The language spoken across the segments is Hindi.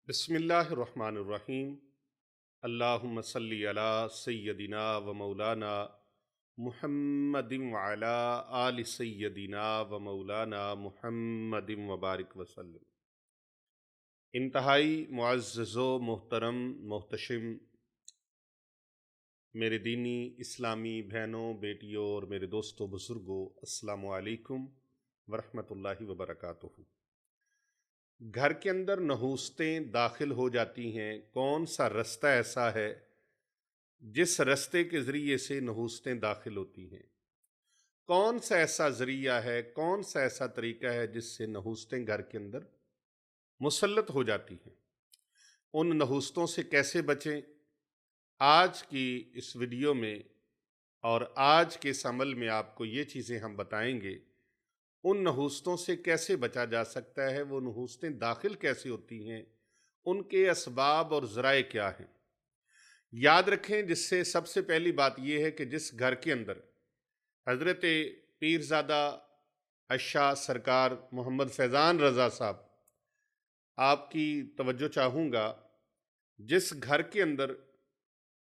बिस्मिल्लाहिर्रहमानिर्रहीम। अल्लाहुम्मा सल्ली अला सय्यदिना व मौलाना मुहम्मदिन व अला आलि सय्यदिना व मौलाना मुहम्मदिन व बारिक वसल्लम। इंतहाई मुअज़्ज़ज़ो मोहतरम मोहतशिम मेरे दीनी इस्लामी बहनों बेटियों और मेरे दोस्तों बुज़ुर्गों, अस्सलामु अलैकुम वरहमतुल्लाहि व बरकातुहू। घर के अंदर नहूस्तें दाखिल हो जाती हैं। कौन सा रास्ता ऐसा है जिस रास्ते के ज़रिए से नहूस्तें दाखिल होती हैं? कौन सा ऐसा ज़रिया है, कौन सा ऐसा तरीका है जिससे नहूस्तें घर के अंदर मुसल्लत हो जाती हैं? उन नहूस्तों से कैसे बचें? आज की इस वीडियो में और आज के इस अमल में आपको ये चीज़ें हम बताएंगे। उन नहूस्तों से कैसे बचा जा सकता है, वो नहूस्तें दाखिल कैसे होती हैं, उनके असबाब और ज़राए क्या हैं। याद रखें, जिससे सबसे पहली बात यह है कि जिस घर के अंदर हज़रत पीरज़ादा अशा सरकार मोहम्मद फैज़ान रज़ा साहब, आपकी तवज्जो चाहूँगा, जिस घर के अंदर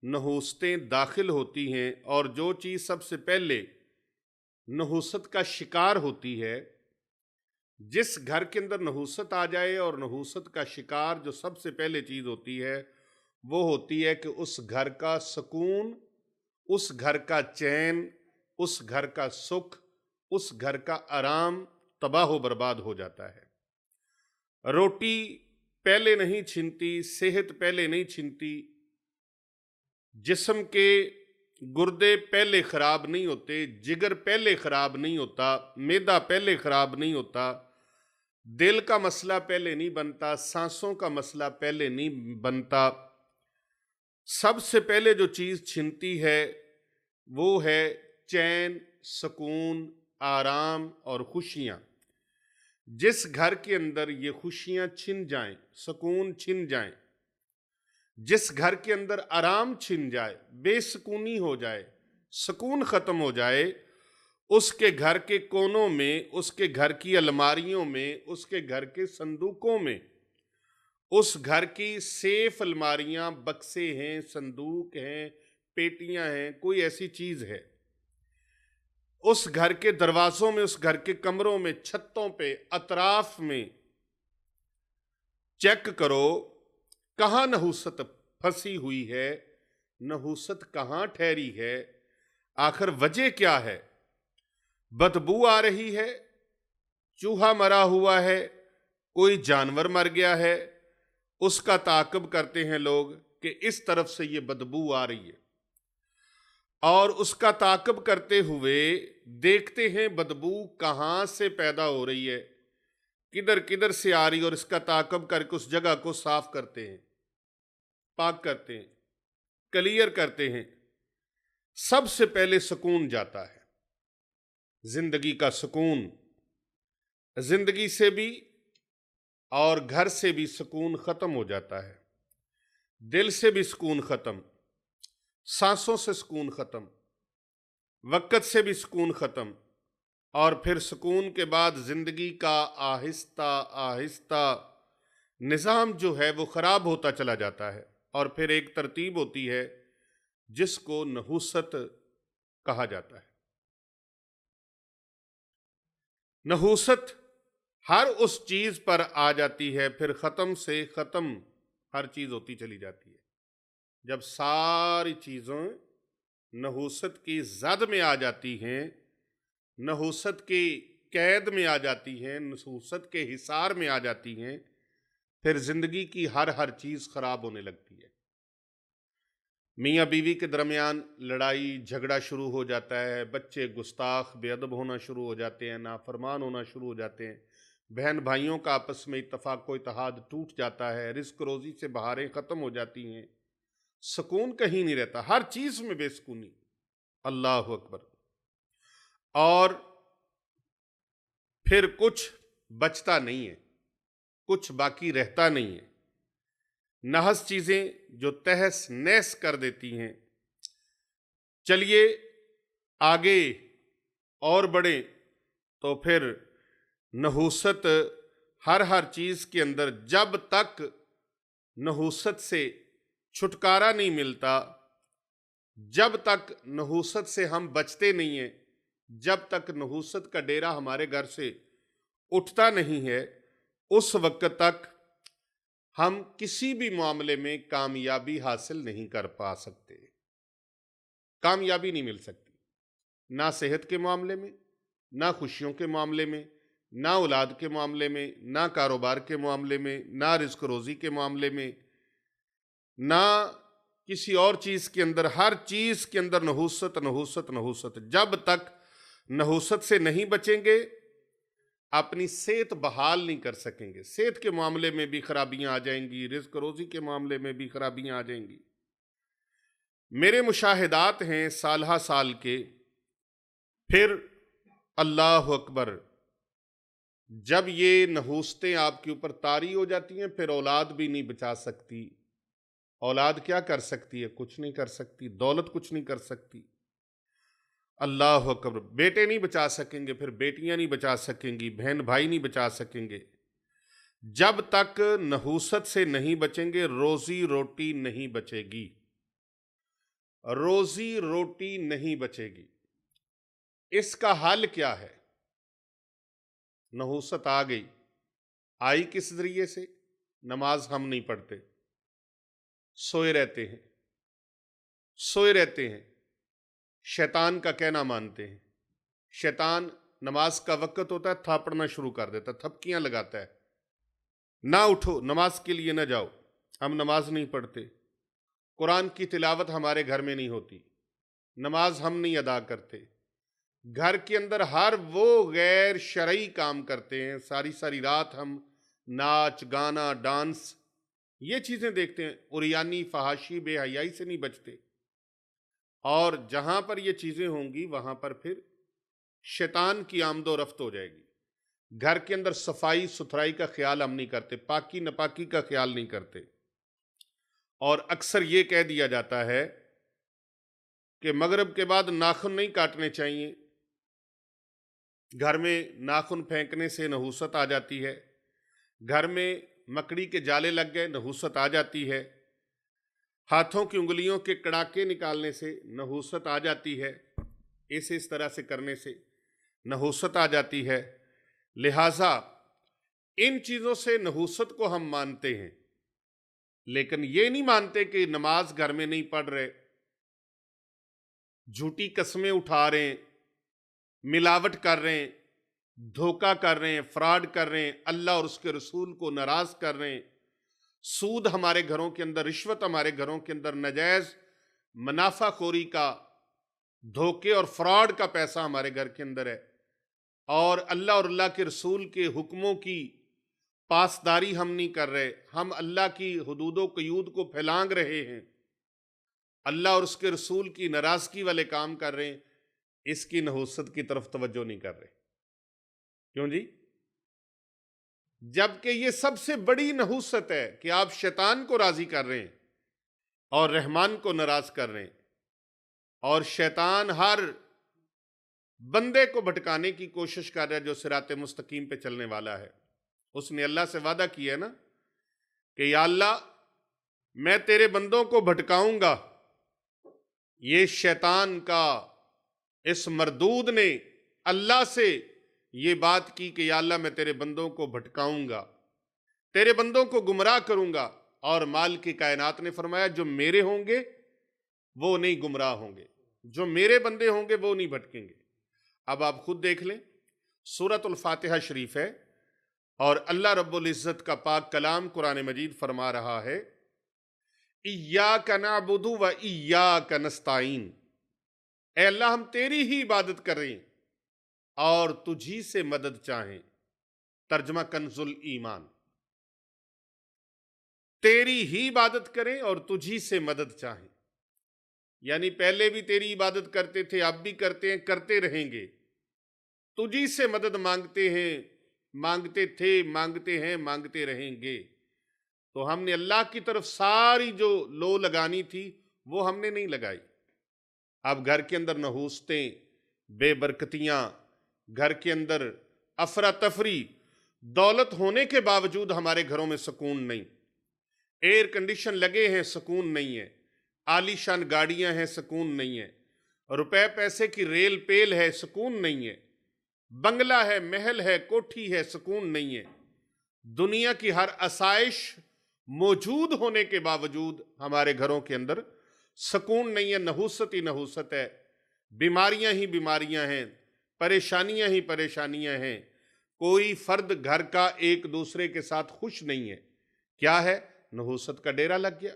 नहूस्तें दाखिल होती हैं और जो चीज़ सबसे पहले नहूसत का शिकार होती है, जिस घर के अंदर नहूसत आ जाए और नहूसत का शिकार जो सबसे पहले चीज़ होती है वो होती है कि उस घर का सुकून, उस घर का चैन, उस घर का सुख, उस घर का आराम तबाह बर्बाद हो जाता है। रोटी पहले नहीं छिनती, सेहत पहले नहीं छिनती, जिस्म के गुर्दे पहले खराब नहीं होते, जिगर पहले खराब नहीं होता, मैदा पहले खराब नहीं होता, दिल का मसला पहले नहीं बनता, सांसों का मसला पहले नहीं बनता। सबसे पहले जो चीज छिनती है वो है चैन, सुकून, आराम और खुशियां। जिस घर के अंदर ये खुशियां छिन जाएं, सुकून छिन जाए, जिस घर के अंदर आराम छिन जाए, बेसुकूनी हो जाए, सुकून खत्म हो जाए, उसके घर के कोनों में, उसके घर की अलमारियों में, उसके घर के संदूकों में, उस घर की सेफ अलमारियां, बक्से हैं, संदूक हैं, पेटियां हैं, कोई ऐसी चीज है, उस घर के दरवाजों में, उस घर के कमरों में, छतों पे, अतराफ में चेक करो कहां नहूसत फंसी हुई है, नहूसत कहां ठहरी है, आखिर वजह क्या है। बदबू आ रही है, चूहा मरा हुआ है, कोई जानवर मर गया है, उसका ताक़ुब करते हैं लोग कि इस तरफ से ये बदबू आ रही है, और उसका ताक़ुब करते हुए देखते हैं बदबू कहां से पैदा हो रही है, किधर किधर से आ रही है, और इसका ताक़ुब करके उस जगह को साफ करते हैं, पाक करते हैं, क्लियर करते हैं। सबसे पहले सुकून जाता है, जिंदगी का सुकून। जिंदगी से भी और घर से भी सुकून खत्म हो जाता है, दिल से भी सुकून खत्म, सांसों से सुकून खत्म, वक़्त से भी सुकून खत्म, और फिर सुकून के बाद जिंदगी का आहिस्ता आहिस्ता निज़ाम जो है वो खराब होता चला जाता है, और फिर एक तरतीब होती है जिसको नहूसत कहा जाता है। नहूसत हर उस चीज पर आ जाती है, फिर खत्म से खत्म हर चीज होती चली जाती है। जब सारी चीजों नहूसत की जद में आ जाती हैं, नहूसत की कैद में आ जाती हैं, नहूसत के हिसार में आ जाती हैं, फिर जिंदगी की हर हर चीज खराब होने लगती है। मियाँ बीवी के दरमियान लड़ाई झगड़ा शुरू हो जाता है, बच्चे गुस्ताख बेअदब होना शुरू हो जाते हैं, नाफरमान होना शुरू हो जाते हैं, बहन भाइयों का आपस में इत्तफाक व इत्तेहाद टूट जाता है, रिस्क रोजी से बहारें ख़त्म हो जाती हैं, सुकून कहीं नहीं रहता, हर चीज़ में बेसुकूनी। अल्लाह अकबर। और फिर कुछ बचता नहीं है, कुछ बाकी रहता नहीं है। नहस चीज़ें जो तहस नहस कर देती हैं। चलिए आगे और बढ़े तो फिर नहूसत हर हर चीज के अंदर जब तक नहूसत से छुटकारा नहीं मिलता, जब तक नहूसत से हम बचते नहीं हैं, जब तक नहूसत का डेरा हमारे घर से उठता नहीं है, उस वक्त तक हम किसी भी मामले में कामयाबी हासिल नहीं कर पा सकते। कामयाबी नहीं मिल सकती, ना सेहत के मामले में, ना खुशियों के मामले में, ना औलाद के मामले में, ना कारोबार के मामले में, ना रिस्क रोजी के मामले में, ना किसी और चीज के अंदर। हर चीज के अंदर नहूसत नहूसत नहूसत। जब तक नहूसत से नहीं बचेंगे, अपनी सेहत बहाल नहीं कर सकेंगे। सेहत के मामले में भी खराबियां आ जाएंगी, रिस्क रोजी के मामले में भी खराबियां आ जाएंगी। मेरे मुशाहिदात हैं साल साल के। फिर अल्लाह अकबर, जब ये नहूसतें आपके ऊपर तारी हो जाती हैं, फिर औलाद भी नहीं बचा सकती। औलाद क्या कर सकती है? कुछ नहीं कर सकती। दौलत कुछ नहीं कर सकती। अल्लाह अकबर। बेटे नहीं बचा सकेंगे, फिर बेटियां नहीं बचा सकेंगी, बहन भाई नहीं बचा सकेंगे। जब तक नहूसत से नहीं बचेंगे, रोजी रोटी नहीं बचेगी। रोजी रोटी नहीं बचेगी। इसका हल क्या है? नहूसत आ गई, आई किस जरिए से? नमाज हम नहीं पढ़ते, सोए रहते हैं, सोए रहते हैं, शैतान का कहना मानते हैं। शैतान नमाज का वक्त होता है, थापड़ना शुरू कर देता है, थपकियां लगाता है, ना उठो, नमाज के लिए ना जाओ। हम नमाज नहीं पढ़ते, कुरान की तिलावत हमारे घर में नहीं होती, नमाज हम नहीं अदा करते, घर के अंदर हर वो गैर शरई काम करते हैं। सारी सारी रात हम नाच गाना डांस ये चीजें देखते हैं। उरियानी फहाशी बेहयाई से नहीं बचते। और जहां पर ये चीजें होंगी, वहां पर फिर शैतान की आमदो रफ्त हो जाएगी। घर के अंदर सफाई सुथराई का ख्याल हम नहीं करते, पाकी नपाकी का ख्याल नहीं करते। और अक्सर ये कह दिया जाता है कि मगरिब के बाद नाखून नहीं काटने चाहिए। घर में नाखून फेंकने से नहूसत आ जाती है। घर में मकड़ी के जाले लग गए, नहूसत आ जाती है। हाथों की उंगलियों के कड़ाके निकालने से नहूसत आ जाती है। इस तरह से करने से नहूसत आ जाती है। लिहाजा इन चीज़ों से नहूसत को हम मानते हैं, लेकिन ये नहीं मानते कि नमाज घर में नहीं पढ़ रहे, झूठी कस्में उठा रहे हैं, मिलावट कर रहे हैं, धोखा कर रहे हैं, फ्रॉड कर रहे हैं, अल्लाह और उसके रसूल को नाराज कर रहे हैं। सूद हमारे घरों के अंदर, रिश्वत हमारे घरों के अंदर, नाजायज मुनाफाखोरी का, धोखे और फ्रॉड का पैसा हमारे घर के अंदर है। और अल्लाह और अल्लाह के रसूल के हुक्मों की पासदारी हम नहीं कर रहे। हम अल्लाह की हुदूदो क़यूद को फैलांग रहे हैं, अल्लाह और उसके रसूल की नाराजगी वाले काम कर रहे हैं। इसकी नहूसत की तरफ तवज्जो नहीं कर रहे। क्यों जी? जबकि ये सबसे बड़ी नहूसत है कि आप शैतान को राजी कर रहे हैं और रहमान को नाराज कर रहे हैं। और शैतान हर बंदे को भटकाने की कोशिश कर रहा है जो सिराते मुस्तकीम पे चलने वाला है। उसने अल्लाह से वादा किया है ना कि या अल्लाह, मैं तेरे बंदों को भटकाऊंगा। ये शैतान का इस मरदूद ने अल्लाह से ये बात की कि या अल्लाह, मैं तेरे बंदों को भटकाऊंगा, तेरे बंदों को गुमराह करूंगा। और माल की कायनात ने फरमाया, जो मेरे होंगे वो नहीं गुमराह होंगे, जो मेरे बंदे होंगे वो नहीं भटकेंगे। अब आप खुद देख लें, सूरतुल फातिहा शरीफ है और अल्लाह रब्बुल इज्जत का पाक कलाम कुरान मजीद फरमा रहा है, इय्याका नअबुदु व इय्याका नस्ताईन। ऐ अल्लाह, हम तेरी ही इबादत कर रहे हैं और तुझी से मदद चाहें। तर्जमा कंजुल ईमान, तेरी ही इबादत करें और तुझी से मदद चाहें। यानी पहले भी तेरी इबादत करते थे, अब भी करते हैं, करते रहेंगे। तुझी से मदद मांगते हैं, मांगते थे, मांगते हैं, मांगते रहेंगे। तो हमने अल्लाह की तरफ सारी जो लो लगानी थी वो हमने नहीं लगाई। अब घर के अंदर नहूसतें, बेबरकतियां, घर के अंदर अफरा तफरी, दौलत होने के बावजूद हमारे घरों में सुकून नहीं। एयर कंडीशन लगे हैं, सुकून नहीं है। आलीशान गाड़ियां हैं, सुकून नहीं है। रुपए पैसे की रेल पेल है, सुकून नहीं है। बंगला है, महल है, कोठी है, सुकून नहीं है। दुनिया की हर आसाइश मौजूद होने के बावजूद हमारे घरों के अंदर सुकून नहीं है। नहूसत ही नहूसत है, बीमारियां ही बीमारियां हैं, परेशानियां ही परेशानियां हैं। कोई फर्द घर का एक दूसरे के साथ खुश नहीं है। क्या है? नहूसत का डेरा लग गया।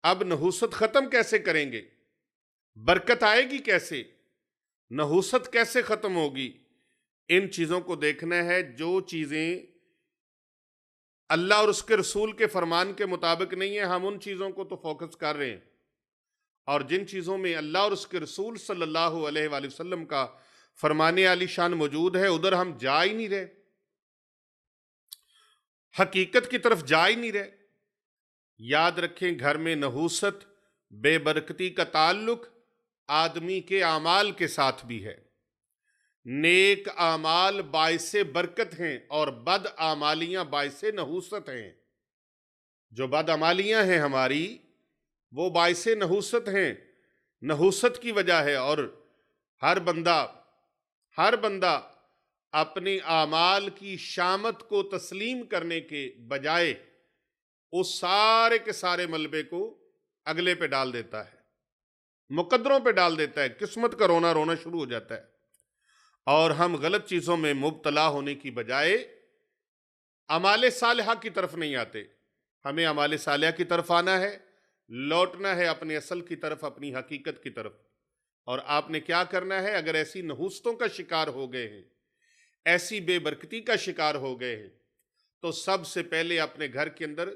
अब नहूसत खत्म कैसे करेंगे? बरकत आएगी कैसे? नहूसत कैसे खत्म होगी? इन चीजों को देखना है। जो चीजें अल्लाह और उसके रसूल के फरमान के मुताबिक नहीं है, हम उन चीजों को तो फोकस कर रहे हैं, और जिन चीजों में अल्लाह और उसके रसूल सल्लल्लाहु अलैहि वसल्लम का फरमाने आली शान मौजूद है, उधर हम जा ही नहीं रहे, हकीकत की तरफ जा ही नहीं रहे। याद रखें, घर में नहूसत, बेबरकती का ताल्लुक आदमी के आमाल के साथ भी है। नेक आमाल बाइसे बरकत हैं और बद आमालियां बाइसे नहूसत हैं। जो बद आमालियां हैं हमारी, वो बाइसे नहूसत हैं, नहूसत की वजह है। और हर बंदा अपने आमाल की शामत को तस्लीम करने के बजाय उस सारे के सारे मलबे को अगले पे डाल देता है, मुकद्दरों पे डाल देता है, किस्मत का रोना रोना शुरू हो जाता है। और हम गलत चीजों में मुब्तला होने की बजाय अमाले सालिहा की तरफ नहीं आते। हमें अमाले सालिहा की तरफ आना है, लौटना है अपने असल की तरफ, अपनी हकीकत की तरफ। और आपने क्या करना है? अगर ऐसी नहूसतों का शिकार हो गए हैं, ऐसी बेबरकती का शिकार हो गए हैं, तो सबसे पहले अपने घर के अंदर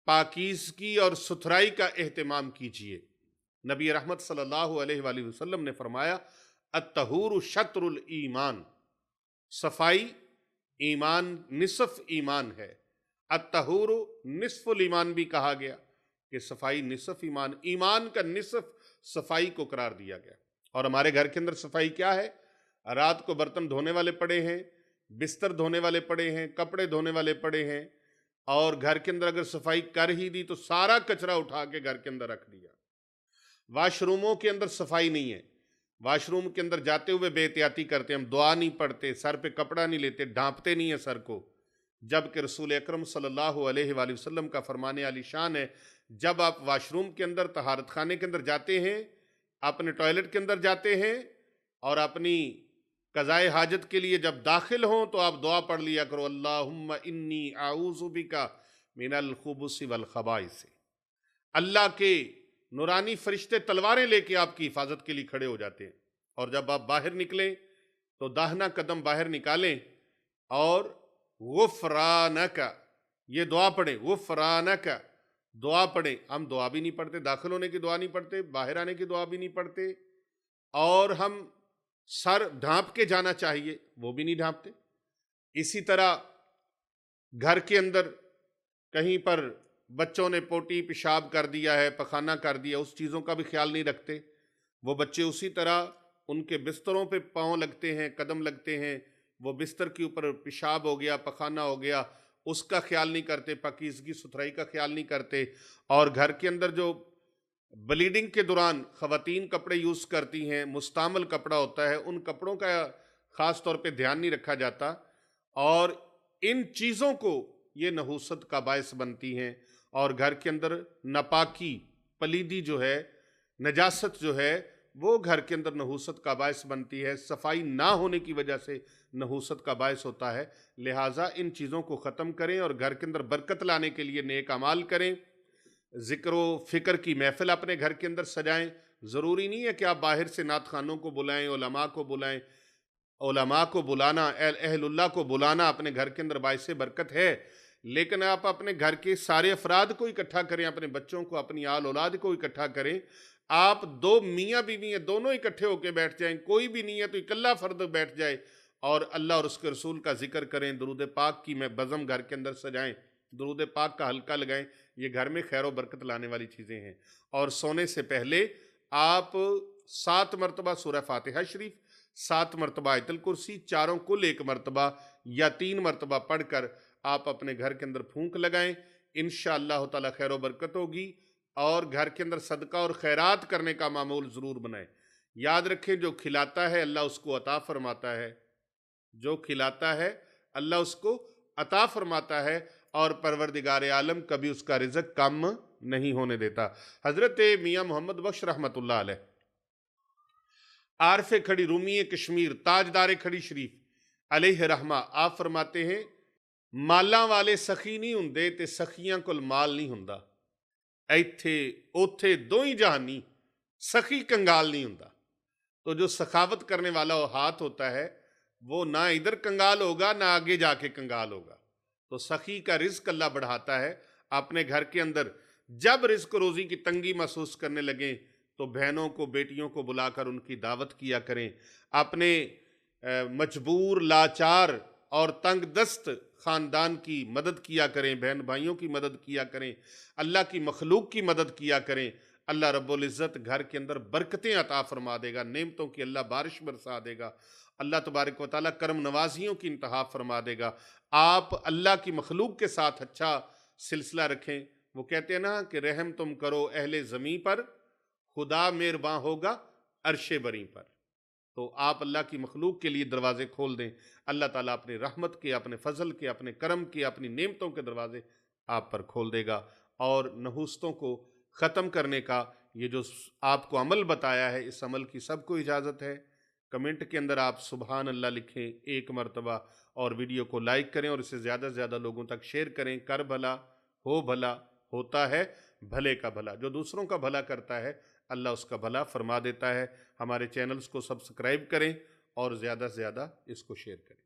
पाकीज़गी और सुथराई का एहतमाम कीजिए। नबी रहमत सल्लल्लाहु अलैहि वसल्लम ने फरमाया, अत्तहूरु शत्रुल ईमान, सफाई ईमान निसफ ईमान है। अत्तहूरु निसफुल ईमान भी कहा गया कि सफाई निसफ ईमान, ईमान का निसफ सफाई को करार दिया गया। और हमारे घर के अंदर सफाई क्या है? रात को बर्तन धोने वाले पड़े हैं, बिस्तर धोने वाले पड़े हैं, कपड़े धोने वाले पड़े हैं, और घर के अंदर अगर सफाई कर ही दी तो सारा कचरा उठा के घर के अंदर रख दिया। वाशरूमों के अंदर सफाई नहीं है, वाशरूम के अंदर जाते हुए बेहतियाती करते हैं, हम दुआ नहीं पढ़ते, सर पे कपड़ा नहीं लेते, ढांपते नहीं है सर को, जबकि रसूल अकरम सल्लल्लाहु अलैहि वसल्लम का फरमाने आली शान है, जब आप वाशरूम के अंदर, तहारत खाने के अंदर जाते हैं, अपने टॉयलेट के अंदर जाते हैं, और अपनी कज़ाए हाजत के लिए जब दाखिल हों, तो आप दुआ पढ़ लिया करो, अल्लाहुम्मा इन्नी आऊज़ु बिका मिनल खुबुसी वल खबाइस। अल्लाह के नूरानी फरिश्ते तलवारें लेके आपकी हिफाजत के लिए खड़े हो जाते हैं। और जब आप बाहर निकलें तो दाहिना कदम बाहर निकालें और गुफ़रानका, ये दुआ पढ़ें, गुफ़रानका दुआ पढ़ें। हम दुआ भी नहीं पढ़ते, दाखिल होने की दुआ नहीं पढ़ते, बाहर आने की दुआ भी नहीं पढ़ते, और हम सर ढांप के जाना चाहिए, वो भी नहीं ढांपते। इसी तरह घर के अंदर कहीं पर बच्चों ने पोटी पेशाब कर दिया है, पखाना कर दिया, उस चीज़ों का भी ख्याल नहीं रखते। वो बच्चे उसी तरह उनके बिस्तरों पे पाँव लगते हैं, कदम लगते हैं, वो बिस्तर के ऊपर पेशाब हो गया, पखाना हो गया, उसका ख्याल नहीं करते, पाकीज़गी सुथराई का ख्याल नहीं करते। और घर के अंदर जो ब्लीडिंग के दौरान ख़वातीन कपड़े यूज़ करती हैं, मुस्तामल कपड़ा होता है, उन कपड़ों का ख़ास तौर पे ध्यान नहीं रखा जाता, और इन चीज़ों को ये नहूसत का बायस बनती हैं। और घर के अंदर नापाकी, पलीदी जो है, नजासत जो है, वो घर के अंदर नहूसत का बायस बनती है। सफाई ना होने की वजह से नहूसत का बायस होता है। लिहाजा इन चीज़ों को ख़त्म करें और घर के अंदर बरकत लाने के लिए नेक अमाल करें। ज़िक्र व फ़िक्र की महफ़िल अपने घर के अंदर सजाएं। ज़रूरी नहीं है कि आप बाहर से नात खानों को बुलाएं, उलमा को बुलाएं। उलमा को बुलाना, अहलुल्लाह को बुलाना अपने घर के अंदर बायस बरकत है, लेकिन आप अपने घर के सारे अफराद को इकट्ठा करें, अपने बच्चों को, अपनी आल औलाद को इकट्ठा करें। आप दो मियाँ बीवी हैं, दोनों इकट्ठे होकर बैठ जाएं, कोई भी नहीं है तो इकल्ला फ़र्द बैठ जाए और अल्लाह और उसके रसूल का जिक्र करें, दुरूद पाक की मैं बज़म घर के अंदर सजाएं, दुरूद पाक का हल्का लगाएं। ये घर में खैर व बरकत लाने वाली चीज़ें हैं। और सोने से पहले आप 7 मरतबा सूरह फातिहा शरीफ, 7 मरतबा आयतुल कुर्सी, चारों कुल 1 मरतबा या 3 मरतबा पढ़कर आप अपने घर के अंदर फूंक लगाएं। इंशाअल्लाह ताला खैर बरकत होगी। और घर के अंदर सदका और खैरात करने का मामूल ज़रूर बनाए। याद रखें, जो खिलाता है अल्लाह उसको अता फरमाता है, जो खिलाता है अल्लाह उसको अता फरमाता है, और परवरदिगार आलम कभी उसका रिज़्क कम नहीं होने देता। हज़रत मियाँ मोहम्मद बख्श रहमतुल्लाह अलैह, आरफ़ खड़ी रूमी कश्मीर, ताजदार खड़ी शरीफ अलैहि रहमा, आप फरमाते हैं, मालां वाले सखी नहीं हुंदे ते सखियां कोल माल नहीं हुंदा। ਇੱਥੇ ਉੱਥੇ दो ही जहानी, सखी कंगाल नहीं हुंदा। तो जो सखावत करने वाला वो हाथ होता है, वो ना इधर कंगाल होगा ना आगे जाके कंगाल होगा। तो सखी का रिज्क अल्लाह बढ़ाता है। अपने घर के अंदर जब रिज्क रोज़ी की तंगी महसूस करने लगें तो बहनों को, बेटियों को बुलाकर उनकी दावत किया करें। अपने मजबूर, लाचार और तंग दस्त ख़ानदान की मदद किया करें, बहन भाइयों की मदद किया करें, अल्लाह की मखलूक की मदद किया करें। अल्लाह रब्बुल इज़्ज़त घर के अंदर बरकतें अता फरमा देगा, नेमतों की अल्लाह बारिश बरसा देगा। अल्लाह तबारक व तआला करम नवाजियों की इंतहा फरमा देगा। आप अल्लाह की मखलूक के साथ अच्छा सिलसिला रखें। वो कहते हैं ना कि रहम तुम करो अहले ज़मीं पर, खुदा मेहरबान होगा अर्शे बरी पर। तो आप अल्लाह की मखलूक के लिए दरवाजे खोल दें। अल्लाह ताला अपनी रहमत के, अपने फजल के, अपने करम के, अपनी नेमतों के दरवाजे आप पर खोल देगा। और नहूस्तों को ख़त्म करने का ये जो आपको अमल बताया है, इस अमल की सबको इजाज़त है। कमेंट के अंदर आप सुबहान अल्लाह लिखें 1 मरतबा, और वीडियो को लाइक करें और इसे ज़्यादा से ज़्यादा लोगों तक शेयर करें। कर भला हो भला, होता है भले का भला। जो दूसरों का भला करता है अल्लाह उसका भला फरमा देता है। हमारे चैनल्स को सब्सक्राइब करें और ज़्यादा से ज़्यादा इसको शेयर करें।